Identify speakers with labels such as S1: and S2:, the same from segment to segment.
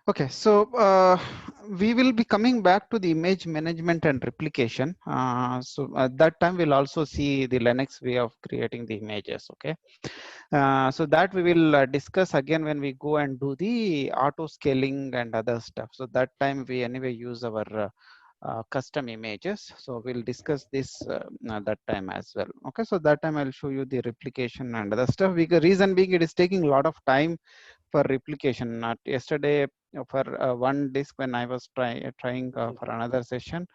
S1: Okay, so we will be coming back to the image management and replication. So at that time, we'll also see the Linux way of creating the images. Okay, so that we will discuss again when we go and do the auto scaling and other stuff. So that time we anyway use our custom images. So we'll discuss this that time as well. Okay, so that time I'll show you the replication and other stuff. Because reason being, it is taking a lot of time for replication. Not yesterday for one disk when I was trying for another session,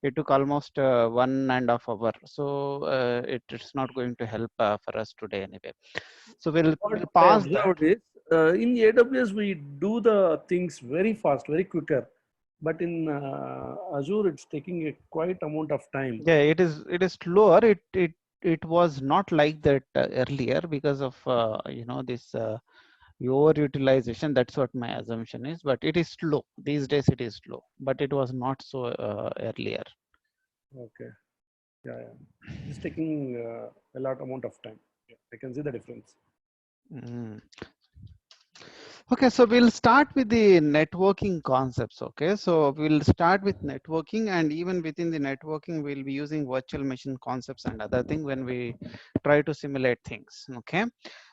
S1: it took almost 1.5 hours. So it's not going to help for us today anyway. So
S2: What
S1: we'll
S2: I
S1: pause that.
S2: observed is in AWS we do the things very fast, very quicker, but in Azure it's taking a quite amount of time.
S1: Yeah, it is slower. It was not like that earlier because of this overutilization. That's what my assumption is, but it is slow these days. It is slow, but it was not so earlier.
S2: Okay, yeah, yeah. It's taking a lot amount of time. Yeah, I can see the difference.
S1: Mm. Okay, so we'll start with the networking concepts. Okay, so we'll start with networking, and even within the networking, we'll be using virtual machine concepts and other thing when we try to simulate things. Okay,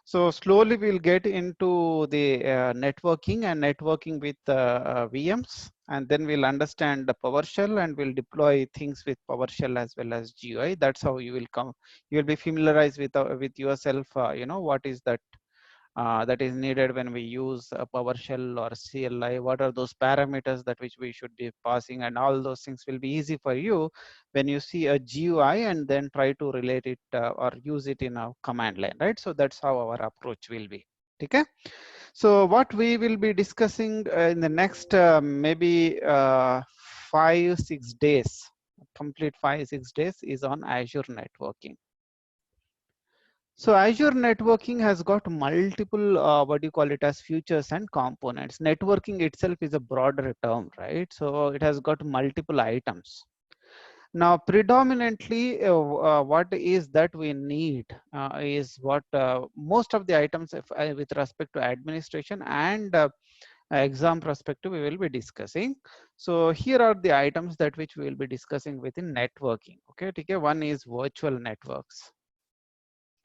S1: so slowly we'll get into the networking and networking with VMs, and then we'll understand the PowerShell and we'll deploy things with PowerShell as well as GUI. That's how you will come. You will be familiarized with yourself. What is that that is needed when we use a PowerShell or CLI. What are those parameters that which we should be passing, and all those things will be easy for you when you see a GUI and then try to relate it or use it in a command line, right? So that's how our approach will be. Okay. So what we will be discussing in the next maybe 5-6 days, complete 5-6 days, is on Azure networking. So Azure networking has got multiple, what do you call it, as features and components. Networking itself is a broader term, right? So it has got multiple items. Now, predominantly, what is that we need is what most of the items with respect to administration and exam perspective we will be discussing. So here are the items that which we will be discussing within networking. Okay, one is virtual networks.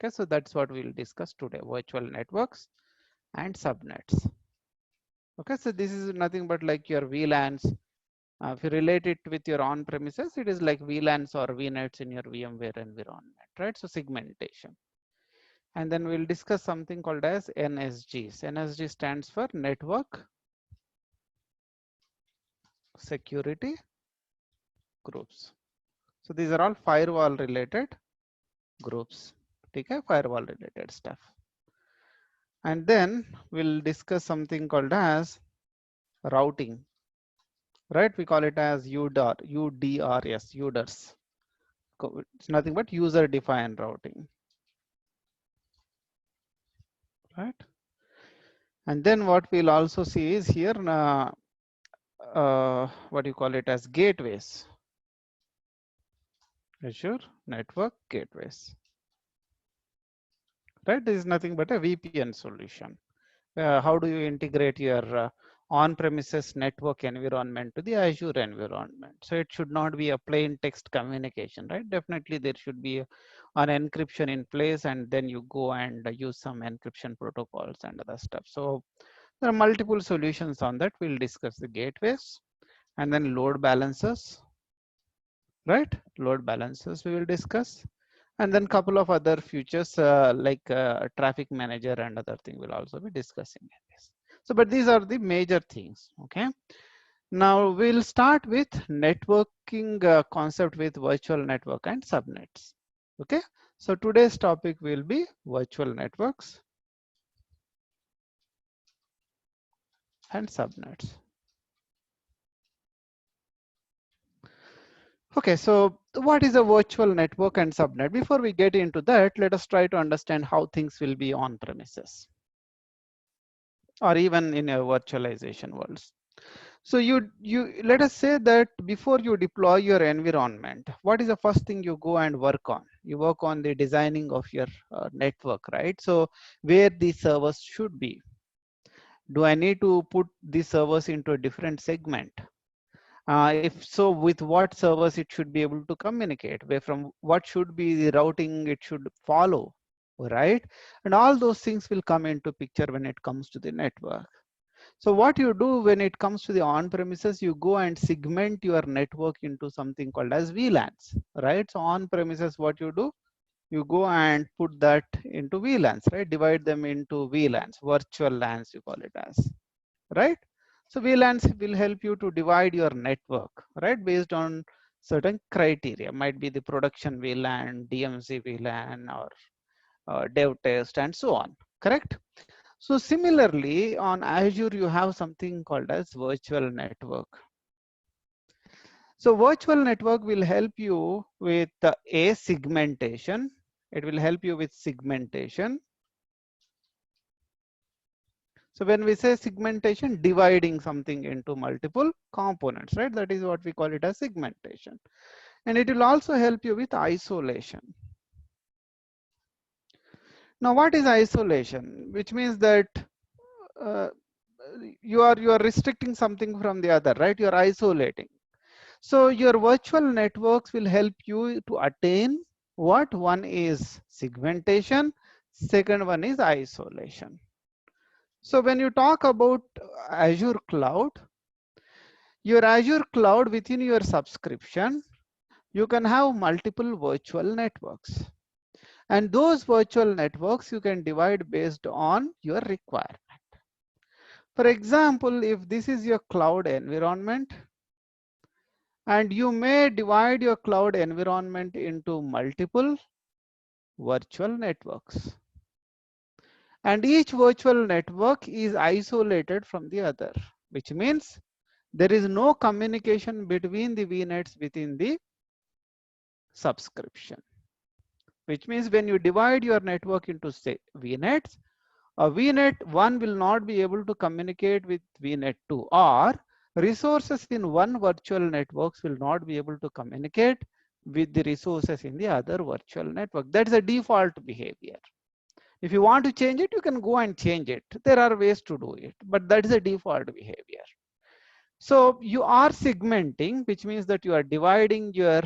S1: Okay, so that's what we'll discuss today, virtual networks and subnets. Okay, so this is nothing but like your VLANs. If you relate it with your on-premises, it is like VLANs or VNets in your VMware environment, right? So segmentation. And then we'll discuss something called as NSGs. NSG stands for Network Security Groups. So these are all firewall related groups. Okay, firewall related stuff. And then we'll discuss something called as routing, right? We call it as UDRS. It's nothing but user defined routing, right? And then what we'll also see is here, what do you call it as gateways, Azure Network Gateways, right? This is nothing but a VPN solution. How do you integrate your on-premises network environment to the Azure environment? So it should not be a plain text communication, right? Definitely there should be an encryption in place, and then you go and use some encryption protocols and other stuff. So there are multiple solutions on that. We'll discuss the gateways, and then load balancers, right? Load balancers we will discuss, and then couple of other features like traffic manager and other thing we'll also be discussing in this. So but these are the major things. Okay, now we'll start with networking concept with virtual network and subnets. Okay, so today's topic will be virtual networks and subnets. Okay, so what is a virtual network and subnet? Before we get into that, let us try to understand how things will be on premises or even in a virtualization worlds. So you let us say that before you deploy your environment, what is the first thing you go and work on? You work on the designing of your network, right? So where the servers should be. Do I need to put these servers into a different segment? If so, with what servers it should be able to communicate? Where from what should be the routing it should follow, right? And all those things will come into picture when it comes to the network. So what you do when it comes to the on-premises, you go and segment your network into something called as VLANs, right? So on-premises, what you do, you go and put that into VLANs, right? Divide them into VLANs, virtual LANs, you call it as, right? So VLANs will help you to divide your network, right? Based on certain criteria, might be the production VLAN, DMZ VLAN, or dev test, and so on, correct? So similarly, on Azure, you have something called as virtual network. So virtual network will help you with a segmentation. It will help you with segmentation. So when we say segmentation, dividing something into multiple components, right? That is what we call it as segmentation. And it will also help you with isolation. Now, what is isolation? Which means that uh, you are restricting something from the other, right? You are isolating. So your virtual networks will help you to attain what? One is segmentation, second one is isolation. So when you talk about Azure Cloud, your Azure Cloud within your subscription, you can have multiple virtual networks. And those virtual networks you can divide based on your requirement. For example, if this is your cloud environment, and you may divide your cloud environment into multiple virtual networks. And each virtual network is isolated from the other, which means there is no communication between the VNets within the subscription. Which means when you divide your network into say VNets, a VNet 1 will not be able to communicate with VNet 2, or resources in one virtual networks will not be able to communicate with the resources in the other virtual network. That is a default behavior. If you want to change it, you can go and change it. There are ways to do it, but that is a default behavior. So you are segmenting, which means that you are dividing your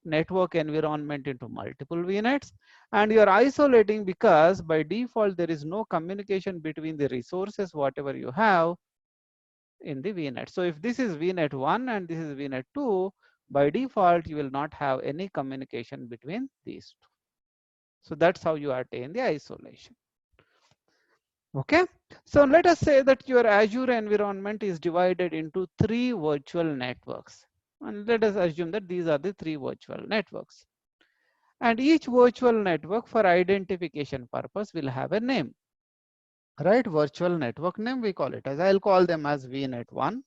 S1: network environment into multiple VNets, and you are isolating because by default there is no communication between the resources whatever you have in the VNet. So if this is VNet 1 and this is VNet 2, by default you will not have any communication between these two. So that's how you attain the isolation. Okay, so let us say that your Azure environment is divided into 3 virtual networks, and let us assume that these are the 3 virtual networks. And each virtual network for identification purpose will have a name, right? Virtual network name we call it as, I'll call them as VNet 1.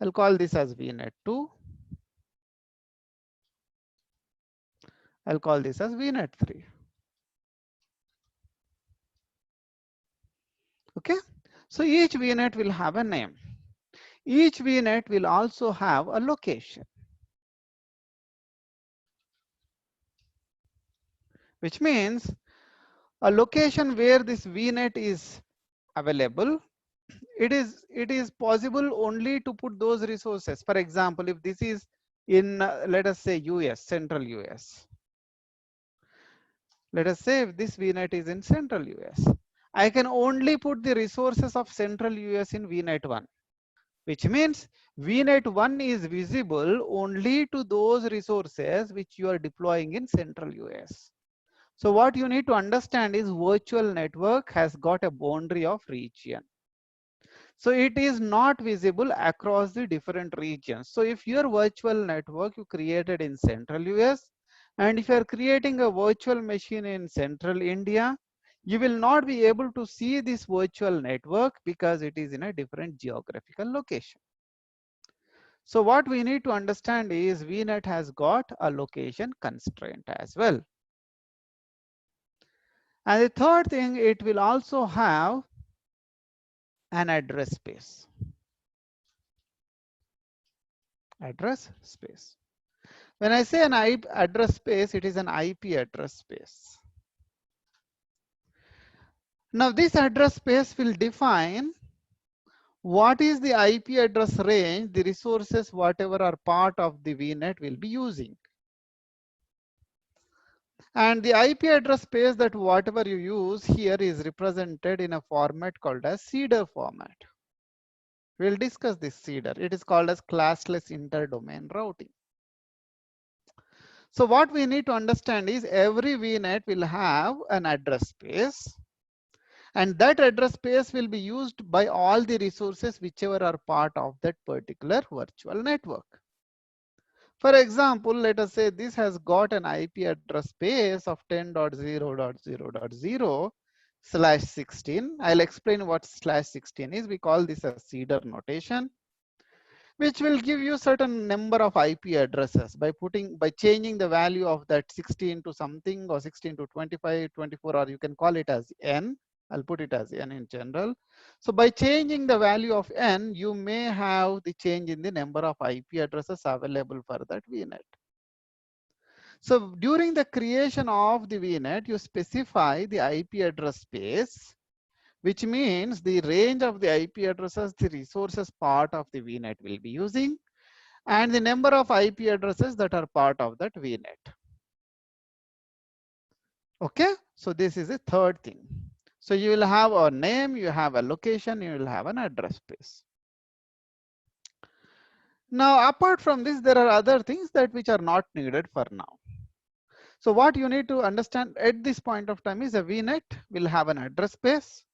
S1: I'll call this as VNet 2. I'll call this as VNet 3. Okay, so each VNet will have a name. Each VNet will also have a location, which means a location where this VNet is available. It is possible only to put those resources. For example, if this is in let us say US, central US. Let us say if this VNet is in central US, I can only put the resources of central US in VNet 1, which means VNet 1 is visible only to those resources which you are deploying in central US. So what you need to understand is virtual network has got a boundary of region. So it is not visible across the different regions. So if your virtual network you created in central US, and if you are creating a virtual machine in central India, you will not be able to see this virtual network because it is in a different geographical location. So what we need to understand is VNet has got a location constraint as well. And the third thing, it will also have an address space. Address space. When I say an IP address space, it is an IP address space. Now this address space will define what is the IP address range, the resources whatever are part of the VNet will be using. And the IP address space that whatever you use here is represented in a format called as CEDAR format. We'll discuss this CEDAR. It is called as classless interdomain routing. So what we need to understand is every VNet will have an address space, and that address space will be used by all the resources whichever are part of that particular virtual network. For example, let us say this has got an IP address space of 10.0.0.0/16. I'll explain what /16 is. We call this a CEDAR notation, which will give you certain number of IP addresses by changing the value of that 16 to something, or 16 to 25, 24, or you can call it as n. I'll put it as n in general. So by changing the value of n, you may have the change in the number of IP addresses available for that VNet. So during the creation of the VNet, you specify the IP address space, which means the range of the IP addresses the resources part of the VNet will be using, and the number of IP addresses that are part of that VNet. Okay, so this is the third thing. So you will have a name, you have a location, you will have an address space. Now, apart from this, there are other things that which are not needed for now. So what you need to understand at this point of time is a VNet will have an address space,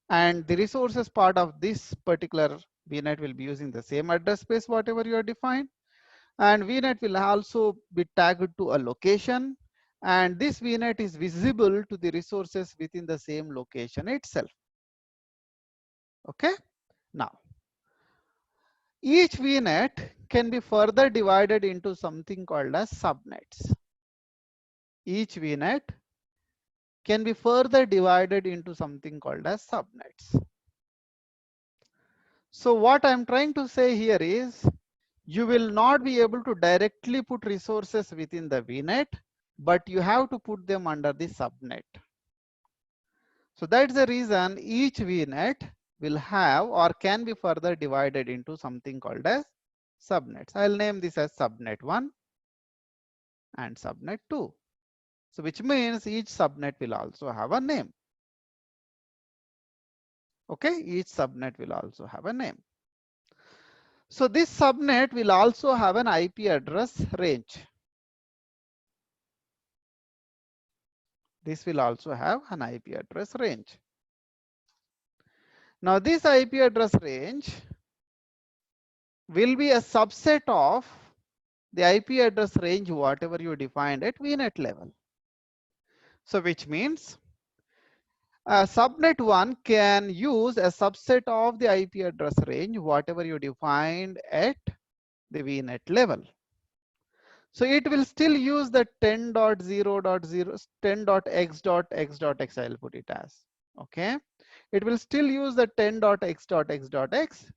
S1: and the resources part of this particular VNet will be using the same address space whatever you are defined, and VNet will also be tagged to a location, and this VNet is visible to the resources within the same location itself. Okay, now each VNet can be further divided into something called as subnets. Each VNet can be further divided into something called as subnets. So what I'm trying to say here is you will not be able to directly put resources within the VNet, but you have to put them under the subnet. So that's the reason each VNet will have or can be further divided into something called as subnets. I'll name this as subnet 1 and subnet 2. So which means each subnet will also have a name. Okay, each subnet will also have a name. So this subnet will also have an IP address range. This will also have an IP address range. Now this IP address range will be a subset of the IP address range whatever you defined at VNet level. So which means subnet 1 can use a subset of the IP address range whatever you defined at the VNet level. So it will still use the 10.0.0 10.x.x.x, I'll put it as. Okay, it will still use the 10.x.x.x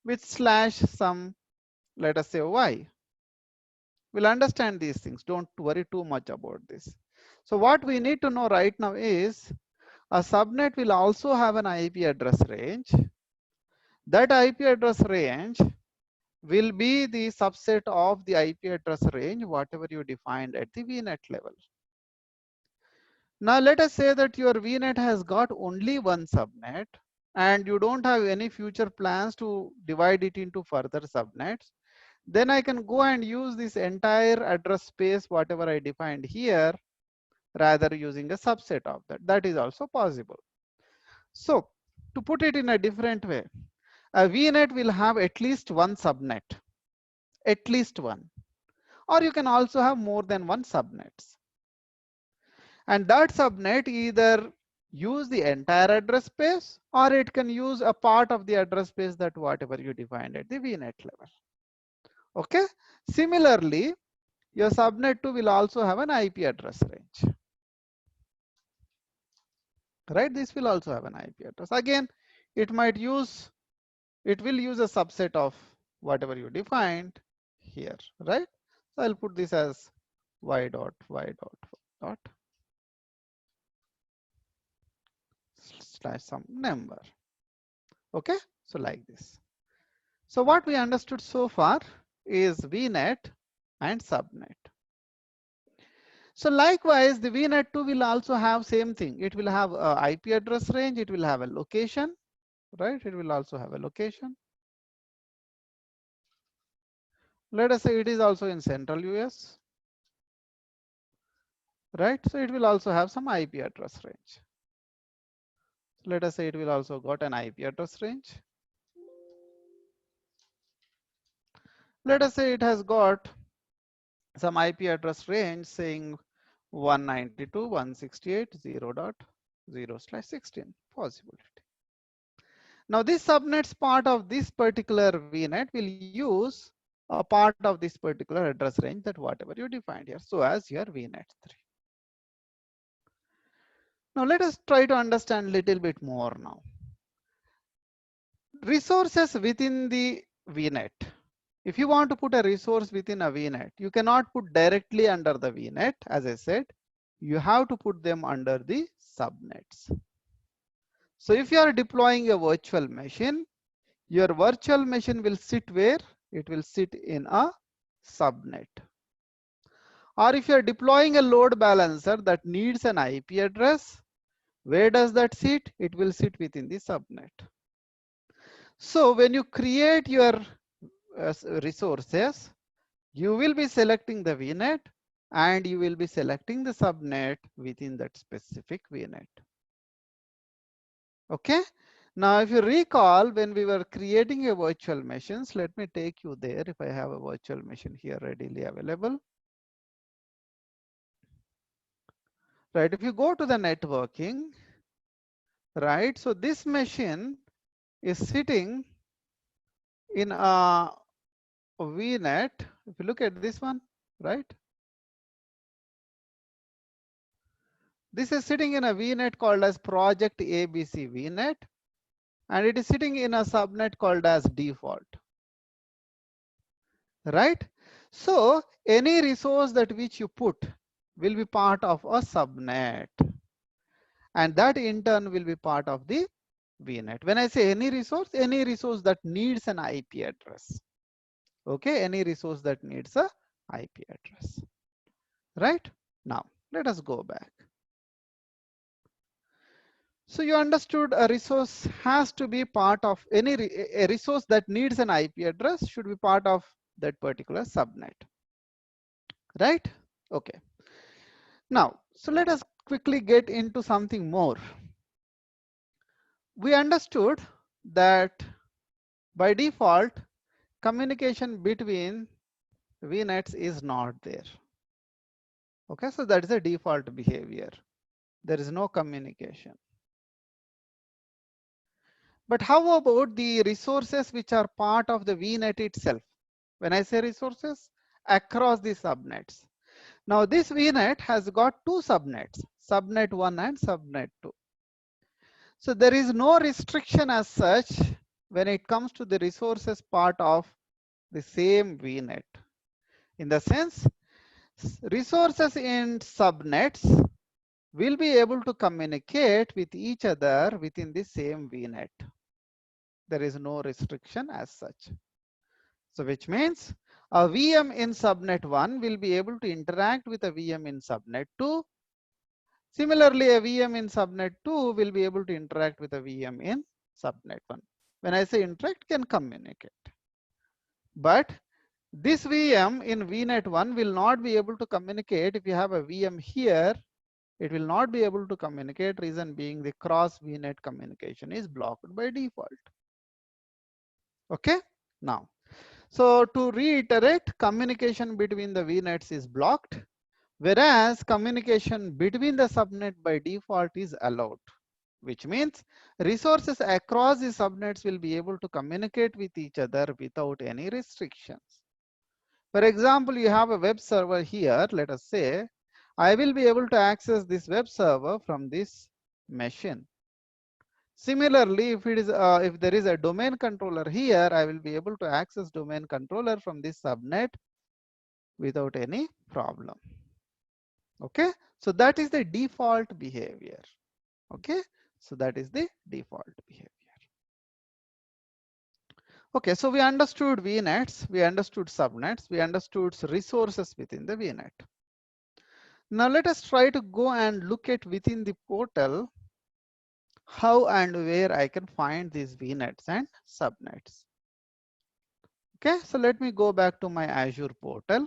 S1: with slash some, let us say y. We'll understand these things. Don't worry too much about this. So what we need to know right now is a subnet will also have an IP address range. That IP address range will be the subset of the IP address range whatever you defined at the VNet level. Now let us say that your VNet has got only one subnet and you don't have any future plans to divide it into further subnets. Then I can go and use this entire address space whatever I defined here, rather using a subset of that. That is also possible. So to put it in a different way, a VNet will have at least one subnet, at least one, or you can also have more than one subnets. And that subnet either use the entire address space or it can use a part of the address space that whatever you defined at the VNet level. Okay. Similarly, your subnet 2 will also have an IP address range. Right? This will also have an IP address. Again, it will use a subset of whatever you defined here, right? So I'll put this as y dot slash some number. Okay, so like this. So what we understood so far is VNet and subnet. So likewise, the VNet2 will also have same thing. It will have a IP address range. It will have a location, right? It will also have a location. Let us say it is also in central US, right? So it will also have some IP address range. Let us say it will also got an IP address range. Let us say it has got some IP address range saying 192.168.0.0/16 possibility. Now this subnets part of this particular VNet will use a part of this particular address range, that whatever you defined here, so as your VNet3. Now let us try to understand a little bit more now. Resources within the VNet. If you want to put a resource within a VNet, you cannot put directly under the VNet. As I said, you have to put them under the subnets. So if you are deploying a virtual machine, your virtual machine will sit where? It will sit in a subnet. Or if you are deploying a load balancer that needs an IP address, where does that sit? It will sit within the subnet. So when you create your resources, you will be selecting the VNet and you will be selecting the subnet within that specific VNet. Okay. Now, if you recall, when we were creating a virtual machines, let me take you there. If I have a virtual machine here readily available. Right. If you go to the networking, right. So this machine is sitting in a VNet. If you look at this one, right. This is sitting in a VNet called as project ABC VNet, and it is sitting in a subnet called as default. Right? So any resource that which you put will be part of a subnet, and that in turn will be part of the VNet. When I say any resource that needs an IP address. Okay, any resource that needs a IP address. Right? Now let us go back. So you understood a resource has to be part of a resource that needs an IP address should be part of that particular subnet. Right? Okay. Now, so let us quickly get into something more. We understood that by default, communication between VNets is not there. Okay, so that is a default behavior. There is no communication. But how about the resources which are part of the VNet itself? When I say resources, across the subnets. Now this VNet has got two subnets, subnet 1 and subnet 2. So there is no restriction as such when it comes to the resources part of the same VNet. In the sense, resources in subnets will be able to communicate with each other within the same VNet. There is no restriction as such. So which means a VM in subnet 1 will be able to interact with a VM in subnet 2. Similarly, a VM in subnet 2 will be able to interact with a VM in subnet 1. When I say interact, can communicate. But this VM in VNet 1 will not be able to communicate. If you have a VM here, it will not be able to communicate. Reason being the cross VNet communication is blocked by default. Okay. Now, so to reiterate, communication between the VNets is blocked, whereas communication between the subnet by default is allowed, which means resources across the subnets will be able to communicate with each other without any restrictions. For example, you have a web server here. Let us say I will be able to access this web server from this machine. Similarly, if there is a domain controller here, I will be able to access domain controller from this subnet without any problem. Okay, so that is the default behavior. Okay, So that is the default behavior. Okay, so we understood VNets, we understood subnets, we understood resources within the VNet. Now let us try to go and look at within the portal how and where I can find these VNets and subnets. Okay, so let me go back to my Azure portal.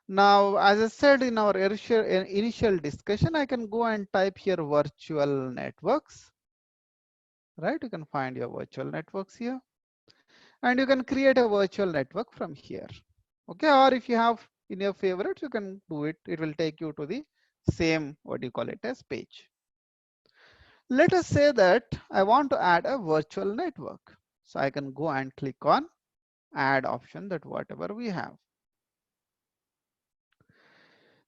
S1: Now, as I said in our initial discussion, I can go and type here virtual networks, right? You can find your virtual networks here, and you can create a virtual network from here. Okay, or if you have in your favorites, you can do it. It will take you to the same, what do you call it, as page. Let us say that I want to add a virtual network. So I can go and click on add option, that whatever we have.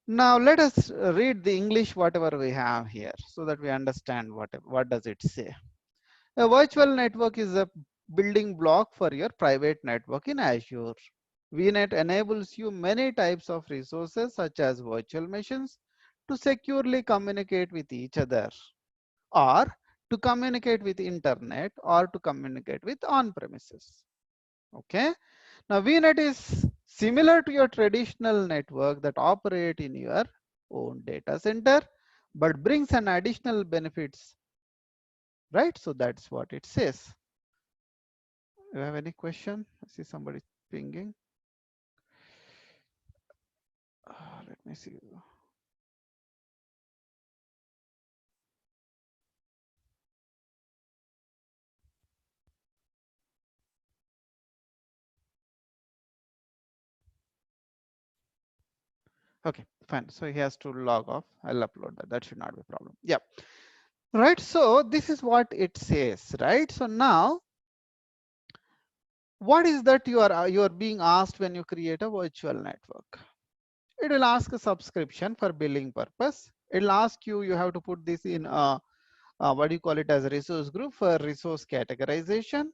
S1: Now let us read the English whatever we have here so that we understand what does it say. A virtual network is a building block for your private network in Azure. VNet enables you many types of resources such as virtual machines to securely communicate with each other, or to communicate with internet, or to communicate with on-premises. Okay. Now VNet is similar to your traditional network that operate in your own data center, but brings an additional benefits, right? So that's what it says. You have any question? I see somebody pinging. Let me see. Okay, fine. So he has to log off. I'll upload that. That should not be a problem. Yeah. Right. So this is what it says, right? So now, what is that you are being asked when you create a virtual network? It will ask a subscription for billing purpose. It will ask you, you have to put this in what do you call it, as a resource group for resource categorization.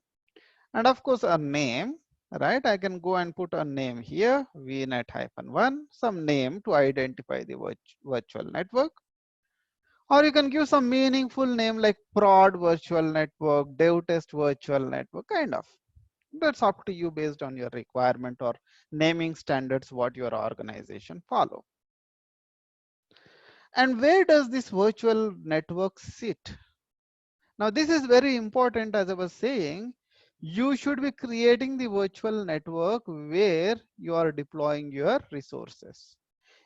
S1: And of course a name, right? I can go and put a name here, vnet-1, some name to identify the virtual network. Or you can give some meaningful name like prod virtual network, dev test virtual network, kind of. That's up to you based on your requirement or naming standards what your organization follow. And where does this virtual network sit? Now this is very important. As I was saying, you should be creating the virtual network where you are deploying your resources.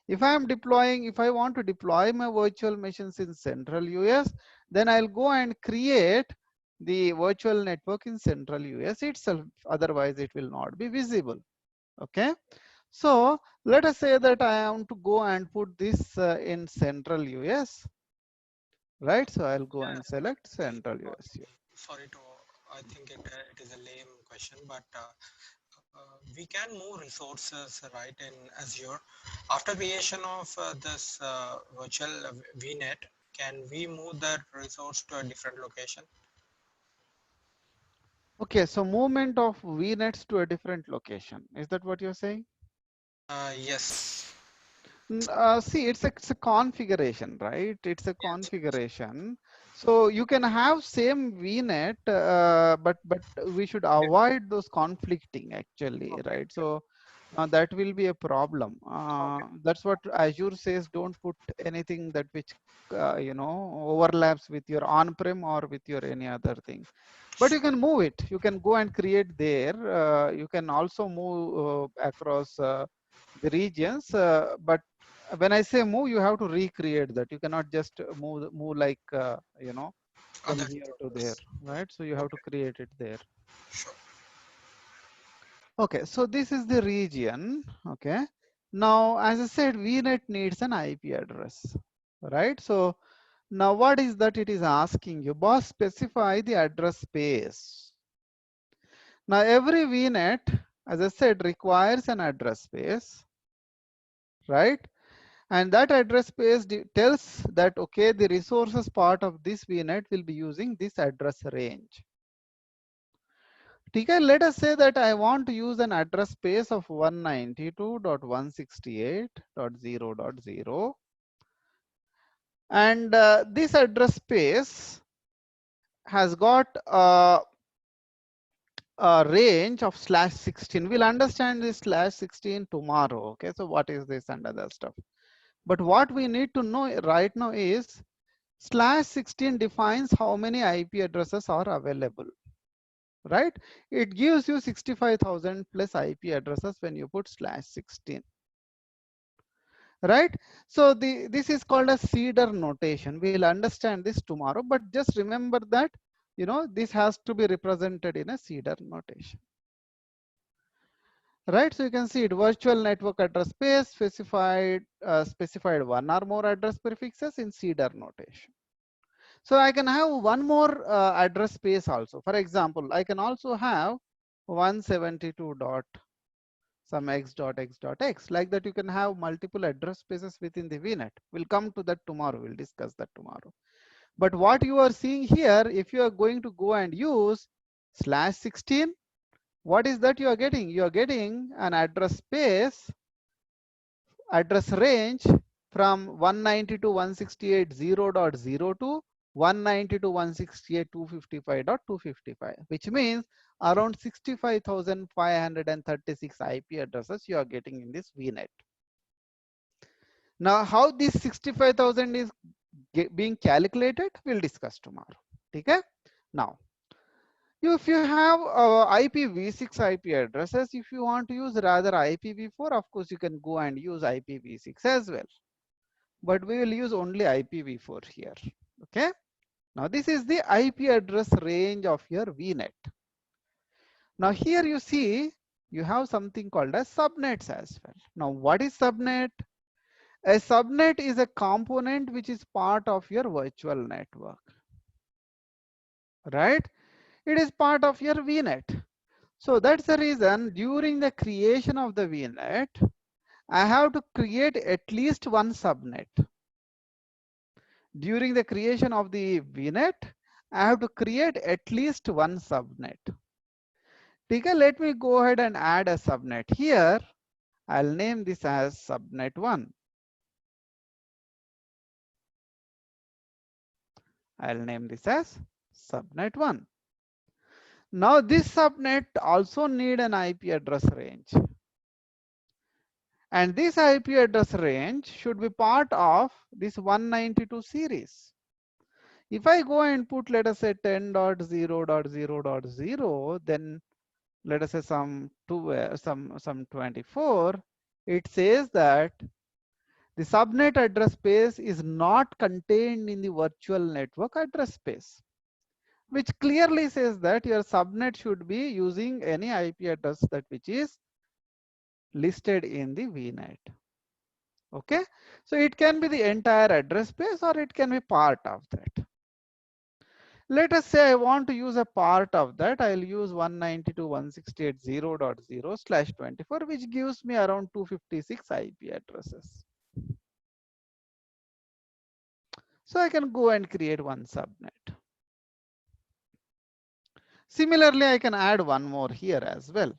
S1: If I want to deploy my virtual machines in central US, then I'll go and create the virtual network in central US itself. Otherwise it will not be visible. Okay. So let us say that I want to go and put this in central US, right? So I'll go and select central US here.
S3: Sorry to, I think it is a lame question, but we can move resources right in Azure. After creation of this virtual VNet, can we move that resource to a different location?
S1: Okay, so movement of VNets to a different location. Is that what you're saying?
S3: Yes.
S1: See, it's a configuration, right? It's a configuration. So you can have same VNet, but we should avoid those conflicting actually, right? So that will be a problem. That's what Azure says. Don't put anything that which overlaps with your on-prem or with your any other thing. But you can move it. You can go and create there. You can also move across the regions. But when I say move, you have to recreate that. You cannot just move like from
S3: Other
S1: here to there, right? So you have to create it there.
S3: sure.
S1: Okay, so this is the region. Okay, now as I said, VNet needs an IP address, right? So now what is that it is asking you? Boss, specify the address space. Now every VNet, as I said, requires an address space, right? And that address space tells that, okay, the resources part of this VNet will be using this address range. Okay, let us say that I want to use an address space of 192.168.0.0. And this address space has got a range of /16. We'll understand this /16 tomorrow. Okay, so what is this and other stuff? But what we need to know right now is /16 defines how many IP addresses are available, right? It gives you 65,000 plus IP addresses when you put /16, right? So this is called a CEDAR notation. We'll understand this tomorrow, but just remember that, you know, this has to be represented in a CEDAR notation. Right, so you can see it, virtual network address space specified one or more address prefixes in CEDAR notation. So I can have one more address space also. For example, I can also have 172 dot some x dot x dot x. Like that, you can have multiple address spaces within the VNet. We'll come to that tomorrow. We'll discuss that tomorrow. But what you are seeing here, if you are going to go and use /16, what is that you are getting? You are getting an address space, address range from 192.168.0.0 to 192.168.255.255, which means around 65,536 IP addresses you are getting in this VNet. Now, how this 65,000 is being calculated, we'll discuss tomorrow. Okay? Now, if you have IPv6 IP addresses, if you want to use rather IPv4, of course, you can go and use IPv6 as well. But we will use only IPv4 here. Okay. Now, this is the IP address range of your VNet. Now, here you see you have something called as subnets as well. Now, what is subnet? A subnet is a component which is part of your virtual network, right? It is part of your VNet. So that's the reason during the creation of the VNet, I have to create at least one subnet. During the creation of the VNet, I have to create at least one subnet. Okay, let me go ahead and add a subnet here. I'll name this as subnet 1. I'll name this as subnet 1. Now this subnet also need an IP address range. And this IP address range should be part of this 192 series. If I go and put, let us say 10.0.0.0, then let us say some 24, it says that the subnet address space is not contained in the virtual network address space, which clearly says that your subnet should be using any IP address that which is listed in the VNet. Okay, so it can be the entire address space or it can be part of that. Let us say I want to use a part of that. I'll use 192.168.0.0/24, which gives me around 256 IP addresses. So I can go and create one subnet. Similarly, I can add one more here as well.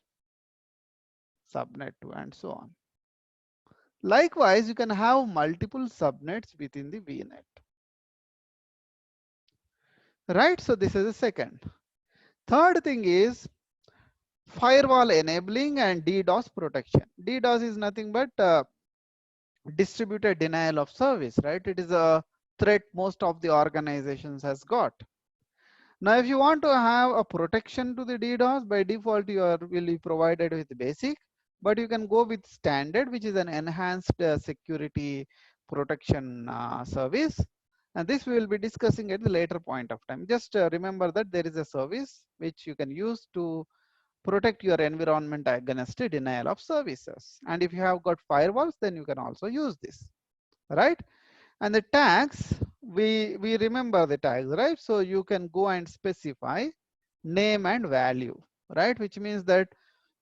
S1: Subnet 2 and so on. Likewise, you can have multiple subnets within the VNet. Right, so this is the second. Third thing is firewall enabling and DDoS protection. DDoS is nothing but distributed denial of service, right? It is a threat most of the organizations has got. Now, if you want to have a protection to the DDoS, by default, you will be provided with basic, but you can go with standard, which is an enhanced security protection service. And this we will be discussing at the later point of time. Just remember that there is a service which you can use to protect your environment against denial of services. And if you have got firewalls, then you can also use this, right? And the tags, we remember the tags, right? So you can go and specify name and value, right? Which means that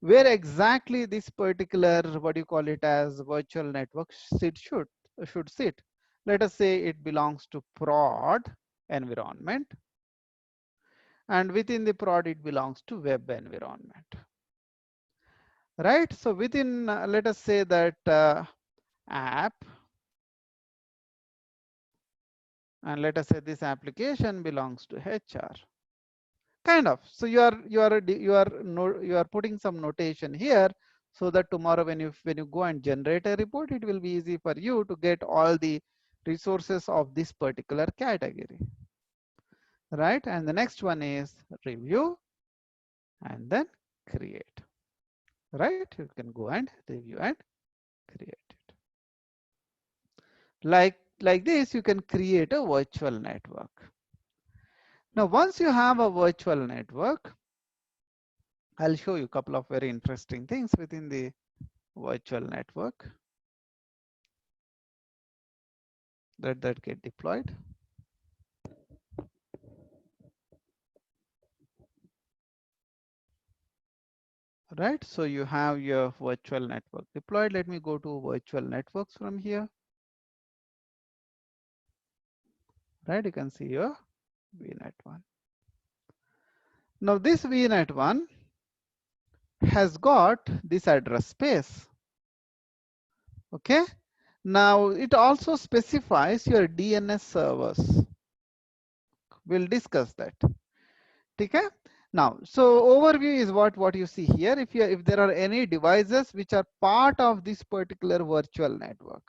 S1: where exactly this particular, what you call it as virtual network should sit. Let us say it belongs to prod environment. And within the prod, it belongs to web environment. Right? So within, let us say that app And let us say this application belongs to HR. Kind of. So you are putting some notation here so that tomorrow when you go and generate a report, it will be easy for you to get all the resources of this particular category. Right? And the next one is review and then create. Right? You can go and review and create it. Like this, you can create a virtual network. Now, once you have a virtual network, I'll show you a couple of very interesting things within the virtual network that get deployed. Right, so you have your virtual network deployed. Let me go to virtual networks from here. Right, you can see your VNet1. Now this VNet1 has got this address space. Okay, now it also specifies your DNS servers. We'll discuss that. Okay. Now, so overview is what you see here. If there are any devices which are part of this particular virtual network,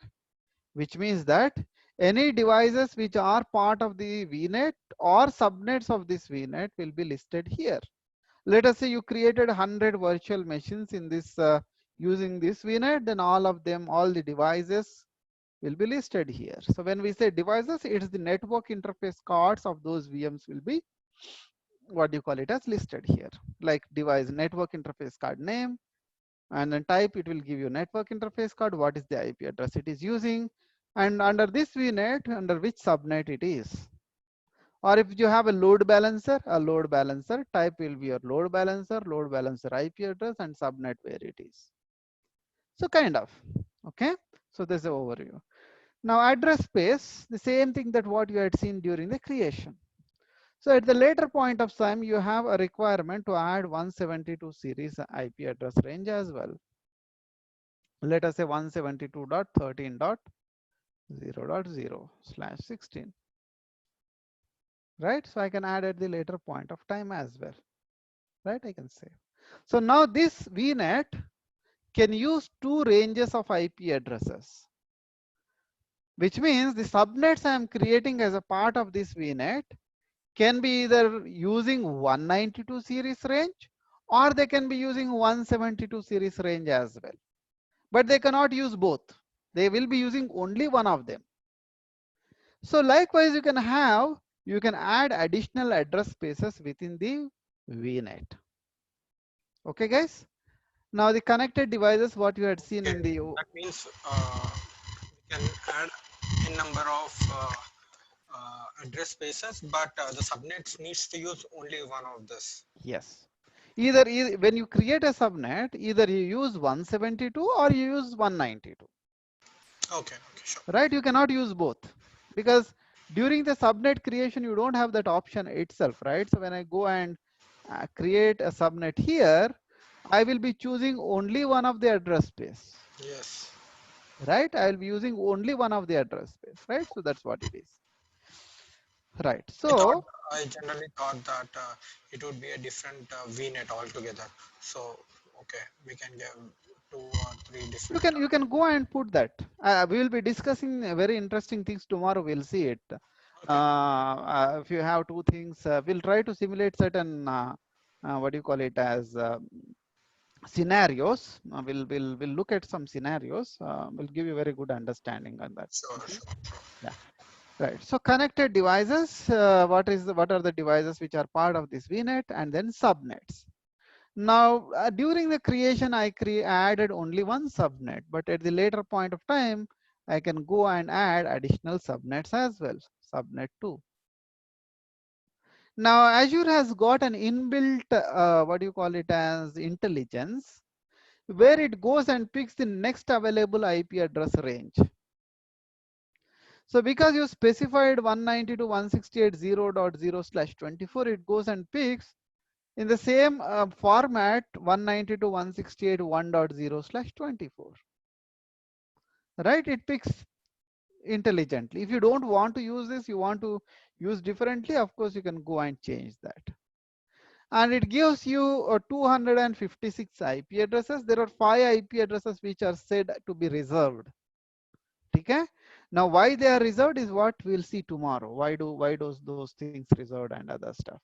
S1: which means that any devices which are part of the VNet or subnets of this VNet will be listed here. Let us say you created 100 virtual machines in this using this VNet, then all the devices will be listed here. So when we say devices, it is the network interface cards of those VMs will be as listed here, like device network interface card name, and then type, it will give you network interface card, what is the IP address it is using, and under this VNet, under which subnet it is. Or if you have a load balancer type will be your load balancer IP address, and subnet where it is. So kind of, okay. So there's an overview. Now address space, the same thing that what you had seen during the creation. So at the later point of time, you have a requirement to add 172 series IP address range as well. Let us say 172.13.0.0/16. Right? So I can add at the later point of time as well. Right? I can say. So now this VNet can use two ranges of IP addresses, which means the subnets I am creating as a part of this VNet can be either using 192 series range, or they can be using 172 series range as well. But they cannot use both. They will be using only one of them. So likewise, you can add additional address spaces within the VNet. Okay, guys. Now the connected devices, what you had seen in the.
S3: That means we can add a number of address spaces, but the subnets needs to use only one of this.
S1: Yes. Either when you create a subnet, either you use 172 or you use 192.
S3: Okay, sure.
S1: Right? You cannot use both, because during the subnet creation, you don't have that option itself, right? So when I go and create a subnet here, I will be choosing only one of the address space.
S3: Yes.
S1: Right? I will be using only one of the address space, right? So that's what it is. Right. So
S3: I generally thought that it would be a different VNet altogether. So okay, we can give 2 or 3 different.
S1: you can go and put that. We will be discussing very interesting things tomorrow. We'll see it. Okay. If you have two things, we'll try to simulate certain as scenarios. We'll look at some scenarios. We'll give you very good understanding on that.
S3: Sure,
S1: okay?
S3: sure.
S1: Yeah. Right. So connected devices. What are the devices which are part of this VNet, and then subnets. Now, during the creation, I added only one subnet, but at the later point of time, I can go and add additional subnets as well, subnet 2. Now, Azure has got an inbuilt, as intelligence, where it goes and picks the next available IP address range. So because you specified 192.168.0.0/24, it goes and picks in the same format 192.168.1.0/24. Right? It picks intelligently. If you don't want to use this, you want to use differently, of course you can go and change that. And it gives you 256 IP addresses. There are 5 IP addresses which are said to be reserved. Okay. Now why they are reserved is what we'll see tomorrow. Why those things reserved and other stuff.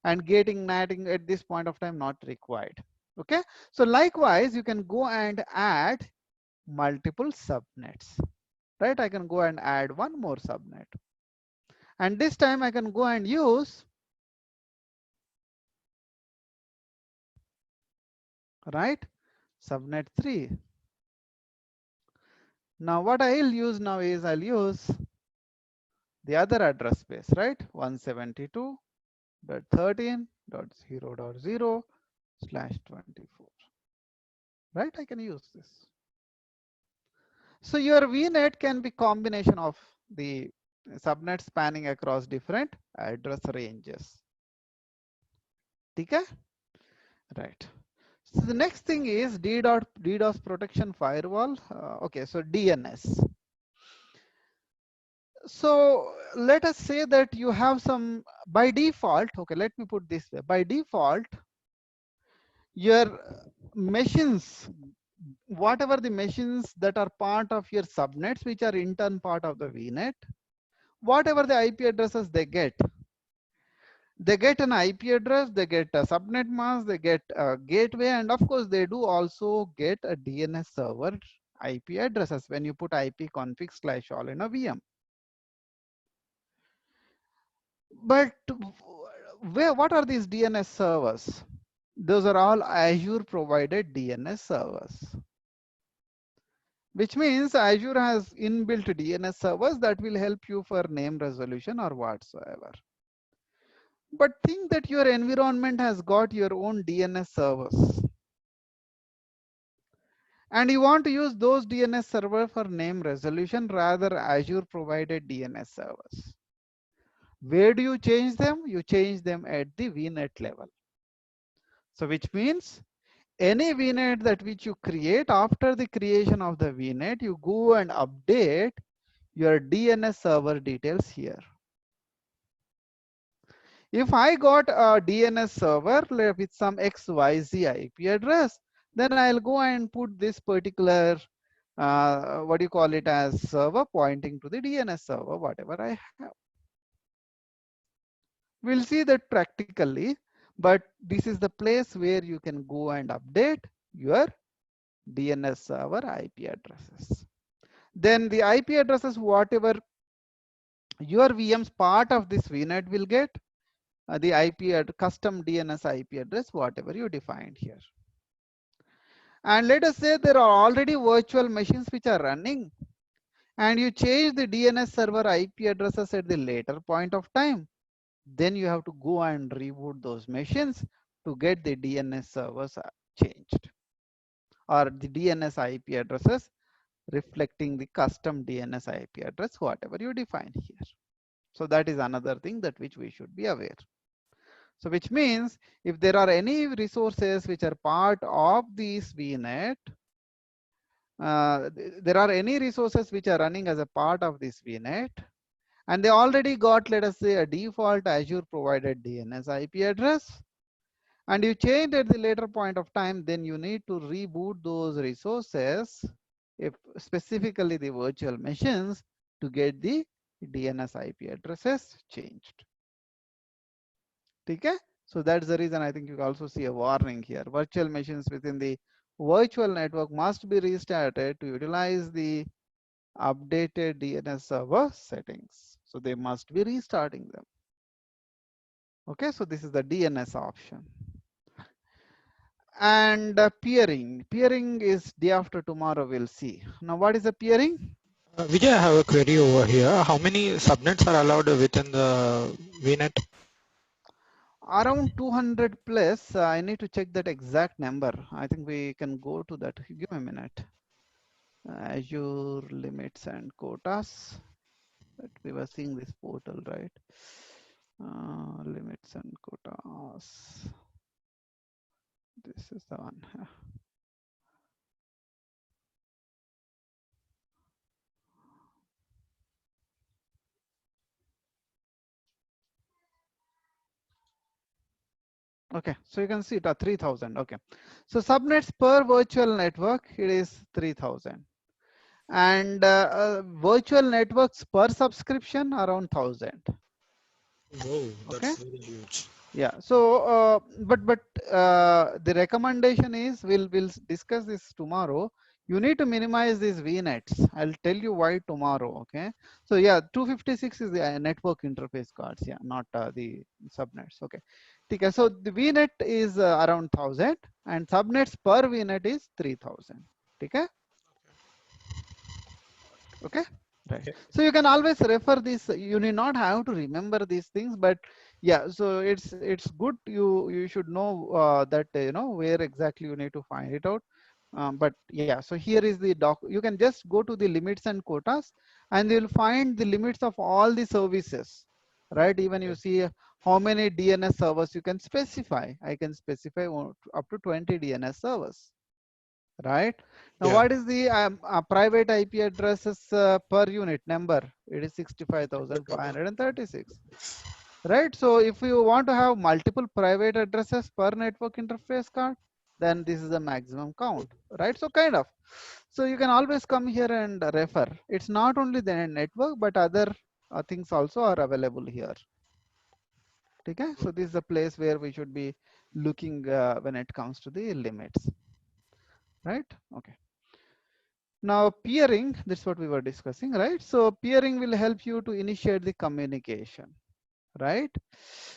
S1: And gating, NATing at this point of time not required. Okay. So likewise, you can go and add multiple subnets. Right? I can go and add one more subnet. And this time I can go and use, right, subnet 3. Now what I'll use now is I'll use the other address space, right? 172.13.0.0/24. Right? I can use this. So your VNet can be combination of the subnet spanning across different address ranges. Okay? Right. So the next thing is DDoS protection firewall. Okay, so DNS. So let us say that you have some, by default, okay, let me put this way. By default, your machines, whatever the machines that are part of your subnets, which are in turn part of the VNet, whatever the IP addresses they get an IP address, they get a subnet mask, they get a gateway, and of course they do also get a DNS server IP addresses when you put ipconfig/all in a VM. But what are these DNS servers? Those are all Azure provided DNS servers, which means Azure has inbuilt DNS servers that will help you for name resolution or whatsoever. But think that your environment has got your own DNS servers, and you want to use those DNS server for name resolution rather Azure provided DNS servers. Where do you change them? You change them at the VNet level. So which means any VNet that which you create, after the creation of the VNet, you go and update your DNS server details here. If I got a DNS server with some XYZ IP address, then I'll go and put this particular, what do you call it, as server pointing to the DNS server, whatever I have. We'll see that practically, but this is the place where you can go and update your DNS server IP addresses. Then the IP addresses, whatever your VM's part of this VNet will get, the IP custom DNS IP address, whatever you defined here. And let us say there are already virtual machines which are running, and you change the DNS server IP addresses at the later point of time. Then you have to go and reboot those machines to get the DNS servers changed, or the DNS IP addresses reflecting the custom DNS IP address, whatever you define here. So that is another thing that which we should be aware. So which means if there are any resources which are part of this VNet, there are any resources which are running as a part of this VNet, and they already got, let us say, a default Azure provided DNS IP address, and you change at the later point of time, then you need to reboot those resources, if specifically the virtual machines, to get the DNS IP addresses changed. Okay? So that's the reason I think you also see a warning here. Virtual machines within the virtual network must be restarted to utilize the updated DNS server settings. So they must be restarting them. Okay, so this is the DNS option. And peering. Peering is day after tomorrow, we'll see. Now, what is the peering?
S3: Vijay, I have a query over here. How many subnets are allowed within the VNet?
S1: Around 200 plus. I need to check that exact number. I think we can go to that. Give me a minute. Azure limits and quotas. But we were seeing this portal, right? Limits and quotas. This is the one. Okay, so you can see it at 3000. Okay, so subnets per virtual network, it is 3000. And virtual networks per subscription around 1000.
S3: Whoa,
S1: Okay.
S3: that's very huge.
S1: Yeah. So, but the recommendation is we'll discuss this tomorrow. You need to minimize these VNets. I'll tell you why tomorrow. Okay. So yeah, 256 is the network interface cards. Yeah, not the subnets. Okay. Okay. So the VNet is around 1000 and subnets per VNet is 3000. Okay. Okay, right.
S3: Okay.
S1: So you can always refer this. You need not have to remember these things, but yeah, so it's good. You should know that you know where exactly you need to find it out. But yeah, so here is the doc. You can just go to the limits and quotas, and you'll find the limits of all the services, right? Even you see how many DNS servers you can specify. I can specify up to 20 DNS servers, right? Now,
S3: Yeah.
S1: what is the private IP addresses per unit number? It is 65,536, right? So if you want to have multiple private addresses per network interface card, then this is the maximum count, right? So kind of, so you can always come here and refer. It's not only the network, but other things also are available here. Okay, so this is the place where we should be looking when it comes to the limits, right? Okay. Now peering, that's what we were discussing, right? So peering will help you to initiate the communication, right?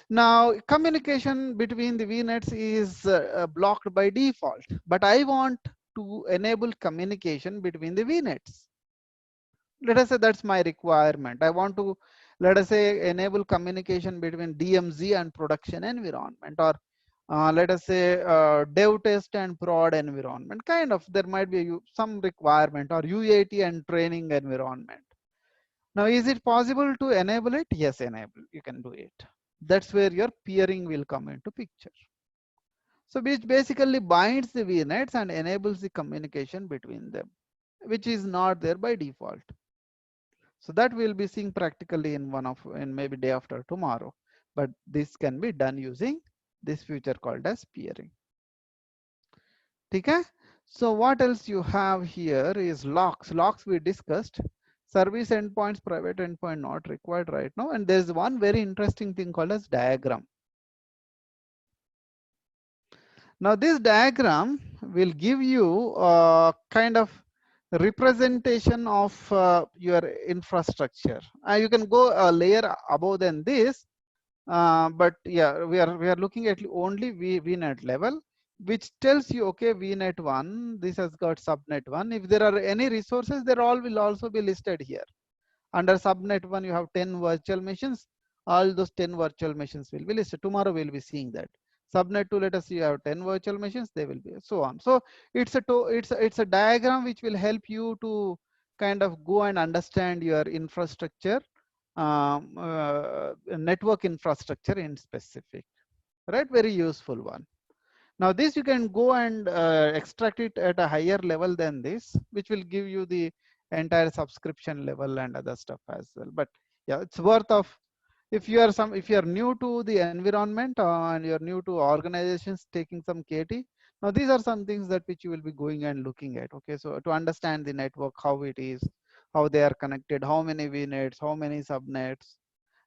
S1: Now communication between the VNets is blocked by default, but I want to enable communication between the VNets. Let us say that's my requirement. I want to, let us say, enable communication between DMZ and production environment, or let us say dev test and prod environment. Kind of, there might be some requirement, or UAT and training environment. Now, is it possible to enable it? Yes, enable. You can do it. That's where your peering will come into picture. So which basically binds the VNets and enables the communication between them, which is not there by default. So that we'll be seeing practically in maybe day after tomorrow. But this can be done using this feature called as peering. Okay. So what else you have here is locks. Locks we discussed. Service endpoints, private endpoint not required right now. And there's one very interesting thing called as diagram. Now this diagram will give you a kind of representation of your infrastructure. You can go a layer above than this, but yeah, we are looking at only VNet level, which tells you, okay, VNet 1, this has got subnet 1. If there are any resources, they all will also be listed here. Under subnet 1, you have 10 virtual machines. All those 10 virtual machines will be listed. Tomorrow we'll be seeing that. Subnet 2, let us see, you have 10 virtual machines, they will be so on. So it's a diagram which will help you to kind of go and understand your infrastructure, network infrastructure in specific, right? Very useful one. Now this you can go and extract it at a higher level than this, which will give you the entire subscription level and other stuff as well. But yeah, it's worth of, if you are new to the environment and you're new to organizations taking some KT. Now these are some things that which you will be going and looking at. Okay, so to understand the network, how it is, how they are connected, how many VNets, how many subnets,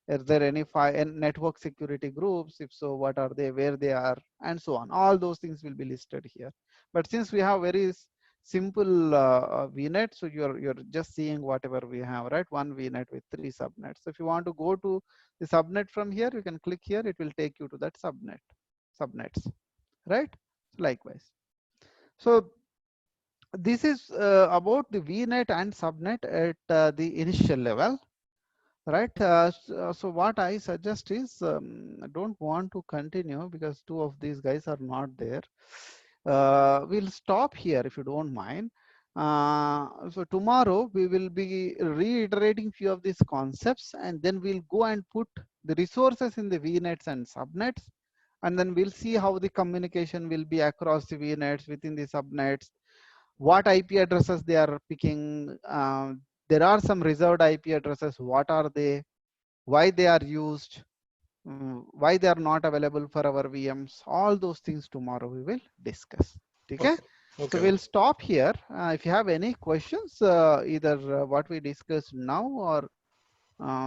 S1: is there any network security groups? If so, what are they, where they are, and so on. All those things will be listed here. But since we have very simple VNet, so you're just seeing whatever we have, right? One VNet with 3 subnets. So if you want to go to the subnet from here, you can click here. It will take you to that subnets, right? Likewise. So this is about the VNet and subnet at the initial level. Right. So what I suggest is, I don't want to continue because 2 of these guys are not there. We'll stop here if you don't mind. So tomorrow we will be reiterating few of these concepts, and then we'll go and put the resources in the VNets and subnets, and then we'll see how the communication will be across the VNets, within the subnets, what IP addresses they are picking. There are some reserved IP addresses. What are they? Why they are used? why they are not available for our VMs. All those things tomorrow we will discuss. Okay.
S3: Okay. Okay.
S1: So we'll stop here. If you have any questions, either what we discussed now or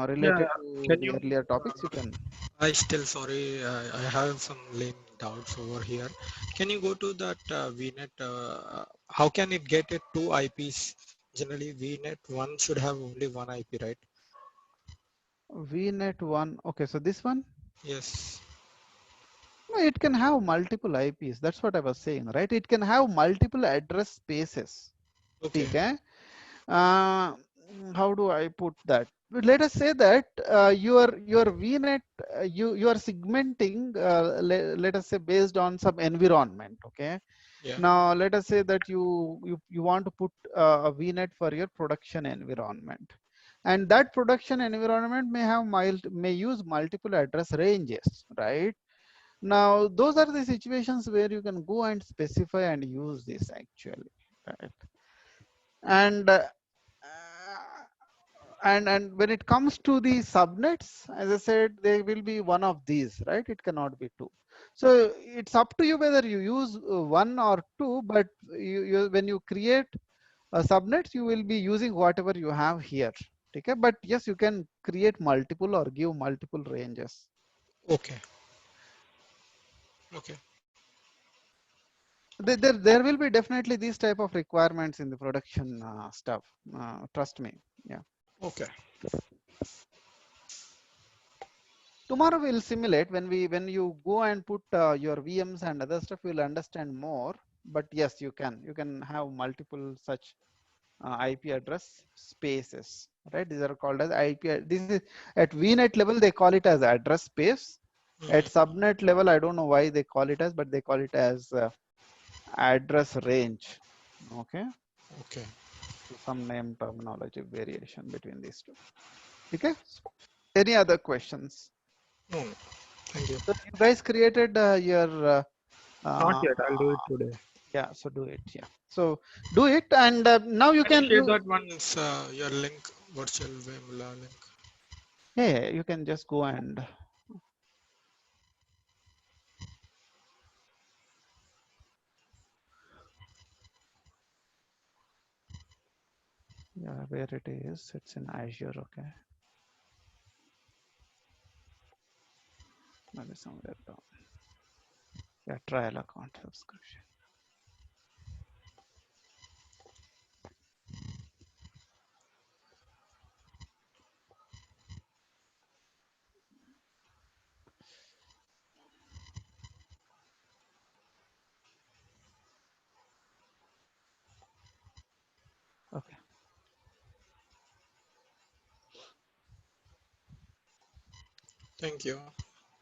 S1: related to
S2: Can
S1: the
S2: you
S1: earlier topics, you can.
S3: I still sorry, I have some lame doubts over here. Can you go to that VNet? How can it get it two IPs? Generally, VNet one should have only one IP, right?
S1: VNet 1. Okay, so this one,
S3: Yes.
S1: no, it can have multiple IPs. That's what I was saying, right? It can have multiple address spaces.
S3: Okay.
S1: Okay. How do I put that? Let us say that your VNet you are segmenting let us say based on some environment. Okay.
S3: Yeah.
S1: Now let us say that you want to put a VNet for your production environment, and that production environment may use multiple address ranges, right? Now those are the situations where you can go and specify and use this actually, right? And and when it comes to the subnets, as I said, there will be one of these, right? It cannot be two. So it's up to you whether you use one or two, but when you create subnets, you will be using whatever you have here. Okay, but yes, you can create multiple or give multiple ranges.
S3: Okay. Okay.
S1: There will be definitely these type of requirements in the production stuff. Trust me. Yeah.
S3: Okay.
S1: Tomorrow we'll simulate when you go and put your VMs and other stuff, you'll understand more. But yes, you can have multiple such IP address spaces, right? These are called as IP. This is at VNet level, they call it as address space. At subnet level, I don't know why they call it as, but they call it as address range. Okay.
S3: Okay.
S1: So some name terminology variation between these two. Okay. Any other questions?
S3: No, no. Thank you.
S1: So you guys created your
S2: not yet? I'll do it today.
S1: yeah, so do it. Yeah, so do it, and now you
S3: Can
S1: can
S3: you share that once your link, virtual VMware link?
S1: yeah, you can just go and yeah, where it is, it's in Azure. Okay, maybe somewhere down. Yeah, trial account subscription. Okay.
S3: Thank you.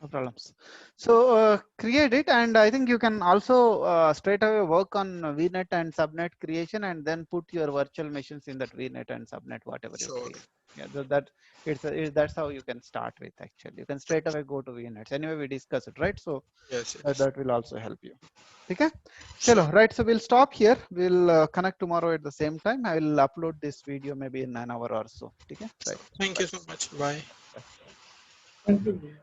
S1: No problems. So create it, and I think you can also straight away work on VNet and subnet creation, and then put your virtual machines in that VNet and subnet, whatever you
S3: Sure.
S1: create. Yeah, that's how you can start with. Actually, you can straight away go to VNets. Anyway, we discuss it, right? So
S3: Yes. Yes.
S1: that will also help you. Okay.
S3: Sure.
S1: Chalo, right. So we'll stop here. We'll connect tomorrow at the same time. I will upload this video maybe in an hour or so. Okay. Right.
S3: Thank
S1: Bye.
S3: you so much. Bye.
S1: Bye.
S2: Thank you.